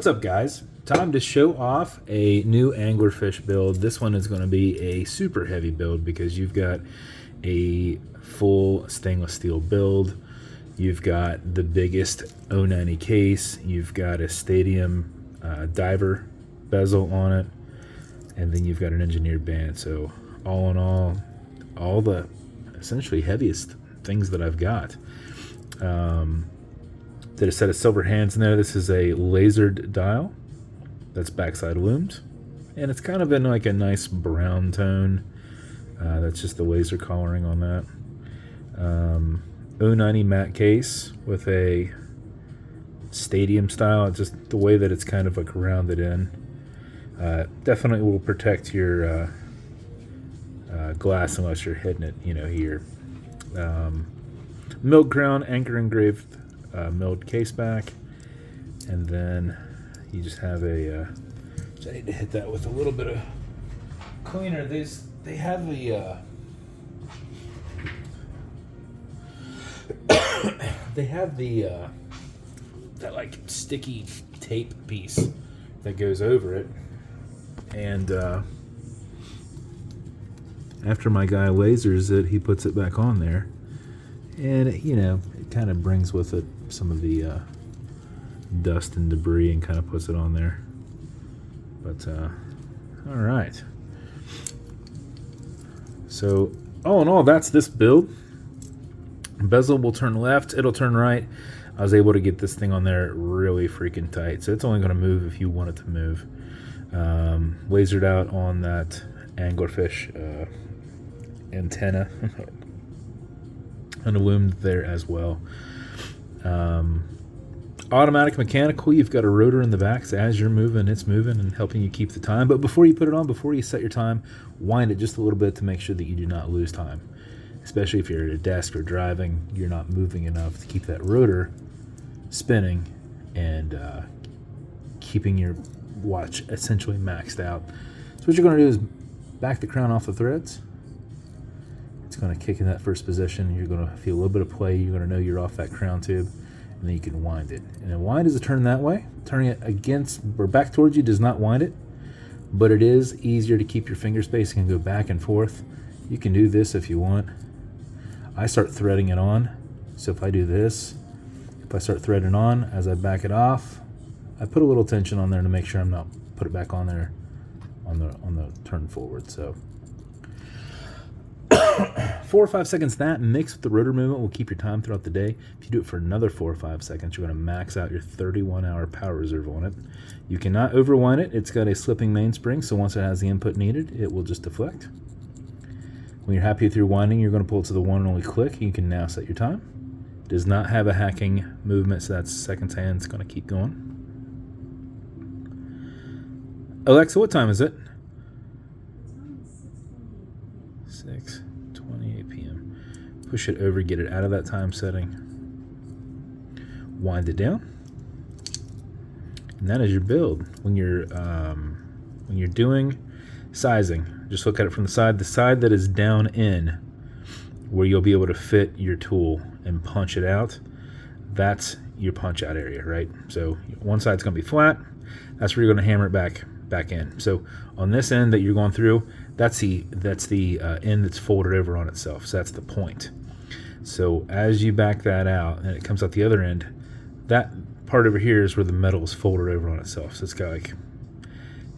What's up, guys? Time to show off a new anglerfish build. This one is going to be a super heavy build because you've got a full stainless steel build. You've got the biggest 090 case. You've got a stadium diver bezel on it, and then you've got an engineered band. So all in all the essentially heaviest things that I've got. Did a set of silver hands in there. This is a lasered dial that's backside loomed, and it's kind of in like a nice brown tone. That's just the laser coloring on that. 090 matte case with a stadium style. It's just the way that it's kind of like rounded in. Definitely will protect your glass unless you're hitting it, here. Milled crown, anchor engraved milled caseback, and then you just have a. I need to hit that with a little bit of cleaner. They have the. They have the that like sticky tape piece that goes over it, and after my guy lasers it, he puts it back on there, and it kind of brings with it some of the dust and debris and kind of puts it on there. But all right, so all in all, that's this build. Bezel will turn left, it'll turn right. I was able to get this thing on there really freaking tight, so it's only going to move if you want it to move. Lasered out on that anglerfish antenna and illumined there as well. Automatic mechanical, you've got a rotor in the back, so as you're moving, it's moving and helping you keep the time. But before you put it on, before you set your time, wind it just a little bit to make sure that you do not lose time. Especially if you're at a desk or driving, you're not moving enough to keep that rotor spinning and keeping your watch essentially maxed out. So what you're going to do is back the crown off the threads. It's going to kick in that first position. You're going to feel a little bit of play. You're going to know you're off that crown tube, and then you can wind it. And then wind is a turn that way. Turning it against or back towards you does not wind it, but it is easier to keep your finger spacing and go back and forth. You can do this if you want. I start threading it on, so if I do this, if I start threading on, as I back it off, I put a little tension on there to make sure I'm not put it back on there on the turn forward. So 4 or 5 seconds that mixed with the rotor movement will keep your time throughout the day. If you do it for another 4 or 5 seconds, you're going to max out your 31-hour power reserve on it. You cannot overwind it. It's got a slipping mainspring, so once it has the input needed, it will just deflect. When you're happy with your winding, you're going to pull it to the one and only click. You can now set your time. It does not have a hacking movement, so that's seconds hand. It's going to keep going. Alexa, what time is it? 6:28 p.m. Push it over, get it out of that time setting. Wind it down. And that is your build. When you're doing sizing, just look at it from the side that is down in, where you'll be able to fit your tool and punch it out. That's your punch out area, right? So one side's going to be flat. That's where you're going to hammer it back in. So on this end that you're going through, that's the end that's folded over on itself. So that's the point. So as you back that out and it comes out the other end, that part over here is where the metal is folded over on itself. So it's got like,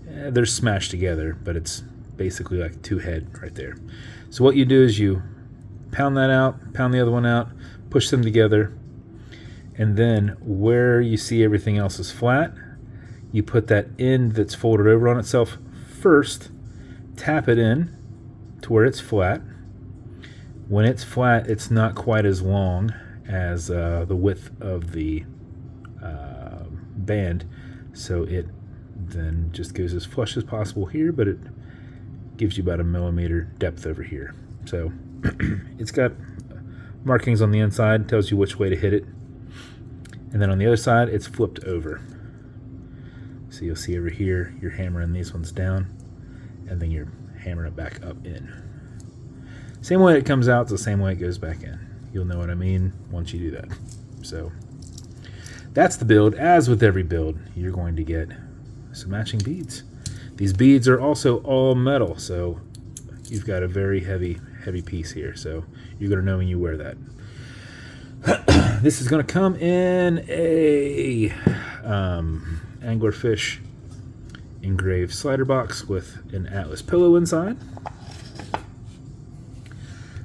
they're smashed together, but it's basically like two head right there. So what you do is you pound that out, pound the other one out, push them together, and then where you see everything else is flat, you put that end that's folded over on itself first, tap it in to where it's flat. When it's flat, it's not quite as long as the width of the band, so it then just goes as flush as possible here, but it gives you about 1 millimeter depth over here. So it's got markings on the inside, tells you which way to hit it, and then on the other side it's flipped over. So you'll see over here you're hammering these ones down, and then you're hammering it back up in. Same way it comes out, it's the same way it goes back in. You'll know what I mean once you do that. So that's the build. As with every build, you're going to get some matching beads. These beads are also all metal, so you've got a very heavy piece here, so you're going to know when you wear that. This is going to come in a Anglerfish engraved slider box with an Atlas pillow inside.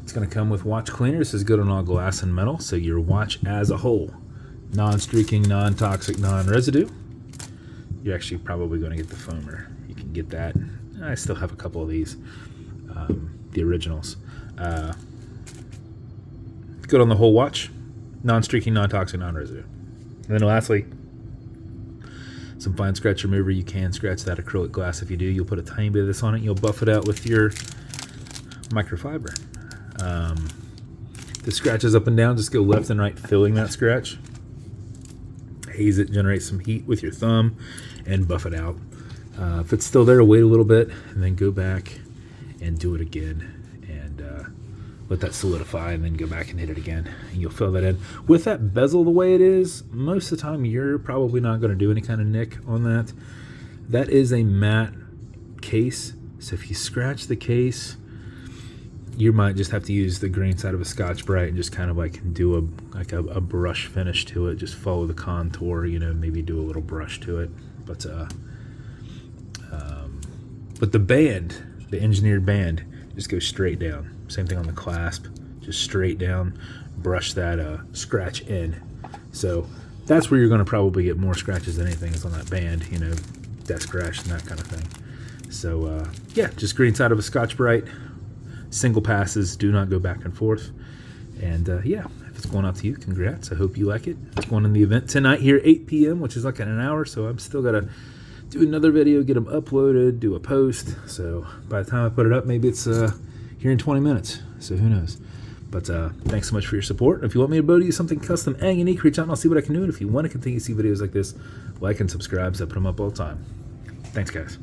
It's going to come with watch cleaner. This is good on all glass and metal, so your watch as a whole, non-streaking, non-toxic, non-residue. You're actually probably going to get the foamer. You can get that. I still have a couple of these, the originals. Good on the whole watch, non-streaking, non-toxic, non-residue. And then lastly, some fine scratch remover. You can scratch that acrylic glass. If you do, you'll put a tiny bit of this on it. You'll buff it out with your microfiber. The scratches up and down, just go left and right, filling that scratch. Haze it, generate some heat with your thumb, and buff it out. If it's still there, wait a little bit, and then go back and do it again, and let that solidify, and then go back and hit it again, and you'll fill that in. With that bezel the way it is, most of the time you're probably not going to do any kind of nick on that. That is a matte case, so if you scratch the case, you might just have to use the grain side of a Scotch-Brite and just kind of like do a brush finish to it. Just follow the contour, you know, maybe do a little brush to it. But the band, the engineered band, just goes straight down. Same thing on the clasp, just straight down. Brush that scratch in. So that's where you're going to probably get more scratches than anything is on that band, you know, desk rash and that kind of thing. So yeah, just green side of a Scotch-Brite. Single passes, do not go back and forth. And yeah, if it's going out to you, congrats. I hope you like it. It's going in the event tonight here, 8 p.m., which is like in an hour, so I'm still got to do another video, get them uploaded, do a post. So by the time I put it up, maybe it's here in 20 minutes. So who knows? But thanks so much for your support. If you want me to build you something custom and unique, reach out and I'll see what I can do. And if you want to continue to see videos like this, like and subscribe, so I put them up all the time. Thanks, guys.